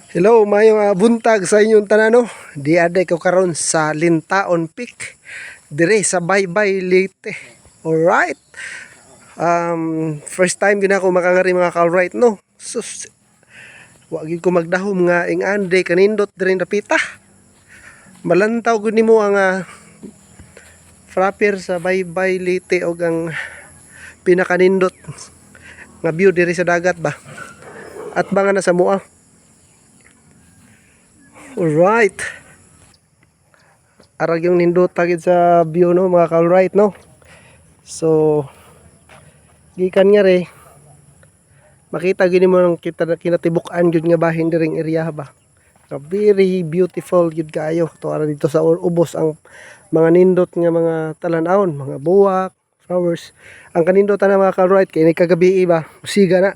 Hello, mayong buntag sa inyong tanan no. Di aday ko karon sa Lintaon Peak dire sa Baybay Leyte. Alright. First time gina ako makangari mga ka-alright no. Sus. Wa gyud ko magdahom nga ing ande kanindot dire dapita. Malantaw gud nimo ang frapper sa Baybay Leyte og ang pinakanindot nga view dire sa dagat ba. At banga na sa mua. Alright. Arag yung nindot tagid sa view no mga ka-alright no. So gikan nga re makita gini mo ng kinatibuk-an gyud nga bahin diring area ba. Very beautiful gyud kayo. To ara dito sa ubos ang mga nindot nga mga talan-awon, mga buwak, flowers. Ang kanindotan na mga ka-alright kay ni kagabi ba, usiga na.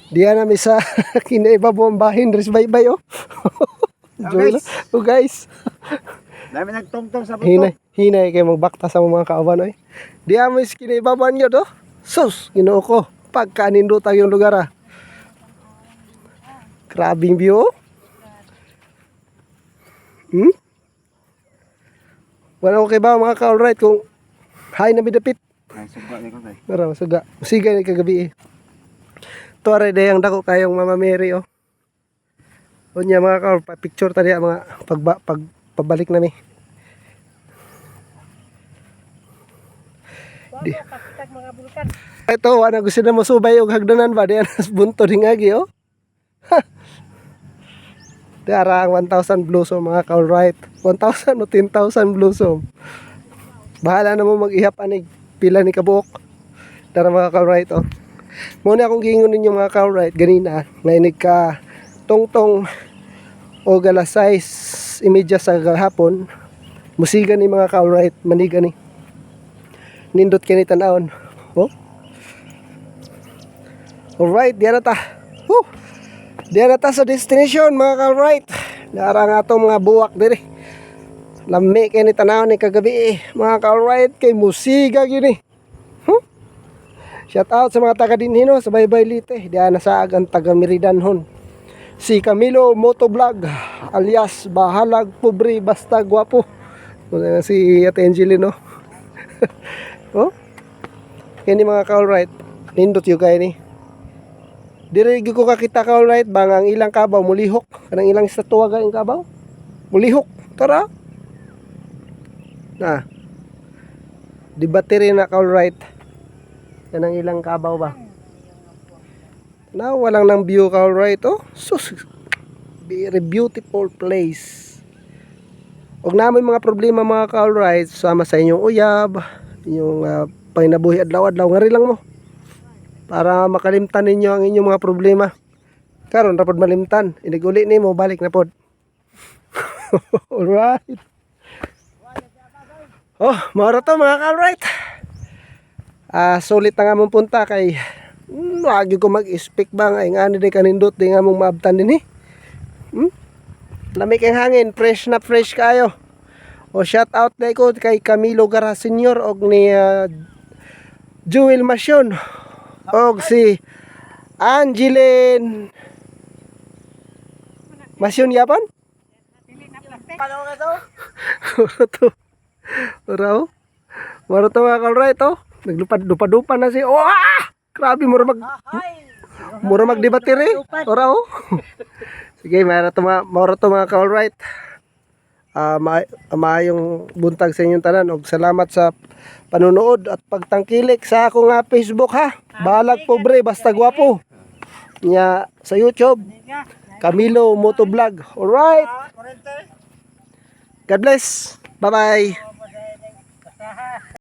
Diyan namin sa kinaibabaw ang bahin res baybay oh. Oh guys. Dami nagtongtong sa buto. Hinay kay magbakta sa mga kaawan oy. Diyan mo is kinaibabaw niyo do. Sus, Ginoo ko. Pagkanindot yung lugar ah. Grabing view. Wala ko kay ba mga ka-alright kung hay na bidapit. Ay, suga ni ko kay. Mara suga. Usiga ni kagabi eh. Tuwari dayang dako kayong Mama Mary oh. Unya mga ka picture tadi mga pabalik nami. Di. Ito wala gusto na mo subay og hagdanan ba diyan bunto ding agi oh. Diara ang 1,000 blossom mga ka-alright. 1,000 o 10,000 blossom. Bahala na mo mag-ihap anig pila ni kabuok. Tara mga ka-alright oh. Muna akong giingon ninyo mga ka-alright ganina nainig ka tongtong o alas 6:30 sa hapon musiga ni mga ka-alright maniga ni nindot kini tan-awon oh. Alright diyan na ta diyan na ta sa destination mga ka-alright naara nga itong mga buwak diri lami kini tan-awon ni kagabi mga ka-alright kay musiga gini. Shout out sa mga taga dinhino sa Baybay Leyte. Diyan na sa agang taga Meridanhon. Si Camilo Motovlog alias Bahalag Pobre Basta Guwapo. Si Ate Angelino. Oh. Kini mga ka-alright. Nindot yung kaya ni. Dire ko kakita ka-alright bang ang ilang kabaw mulihok. Kanang ilang estatwa ga ang kabaw. Mulihok. Tara. Na. Di battery na ka-alright. Yan ang ilang kabaw ba na walang ng view ka-alright oh. Sus, very beautiful place. Og namin mga problema mga ka-alright sama sa inyong uyab inyong panginabuhi adlaw-adlaw ngari lang mo para makalimtan ninyo ang inyong mga problema karon ra pod malimtan iniguli nimo balik na pod. Alright oh mao to mga ka-alright. Sulit na nga mong punta kay wagi ko mag-speak ba nga ingani di kanindot di nga mong maabtan din lamig ang hangin fresh na fresh kayo o shout out na ko kay Camilo Gara Senior og ni Jewel Masyon og si Angeline Masyon yapon Palo na to. Maro to mga ka-alright oh. Naglupad-dupa na si grabe mura magdebatir eh. Ora oh. Sige, mara to mga ka-alright. Maayong buntag sa inyong tanan og salamat sa panunood at pagtangkilik sa akong Facebook ha. Bahalag Pobre Basta Guwapo. Nya sa YouTube Camilo Motovlog. Alright. God bless. Bye-bye.